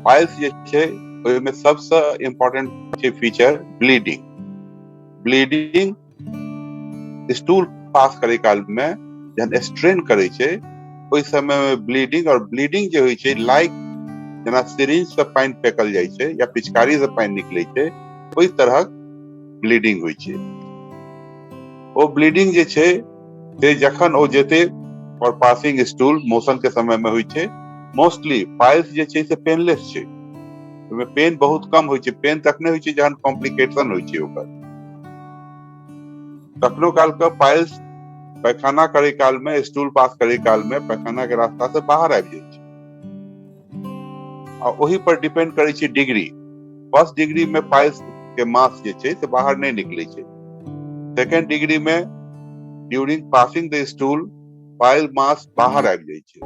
Piles जे छै ओहि में सबसे इम्पोर्टेंट छै feature bleeding. Bleeding stool pass करे काल में जहन स्ट्रेन करे छै ओहि समय में ब्लीडिंग, और ब्लीडिंग जे होइ छै लाइक जेना सिरिंज से पानी फेंकल जाइ छै या पिचकारी से पानी निकले छै ओहि तरहक ब्लीडिंग होइ छै। ओ ब्लीडिंग जे छै से जखन ओ जेते और पासिंग स्टूल मोशन के समय में होइ छै। मोस्टली पाइल्स जे छै से पेनलेस छै, ओहिमे पेन बहुत कम होइ छै। पेन तखने होइ छै जहन कॉम्प्लिकेशन होइ छै ओकर। कखनो काल के पाइल्स पैखाना करे काल में, स्टूल पास करे काल में पैखाना के रास्ता से बाहर आबि जाइ छै, और ओही पर डिपेंड करे छै डिग्री। फर्स्ट डिग्री में पाइल्स के मास जे छै से बाहर नहीं निकले छै। सेकेंड डिग्री में ड्यूरिंग पासिंग द स्टूल पाइल मास बाहर आबि जाइ छै।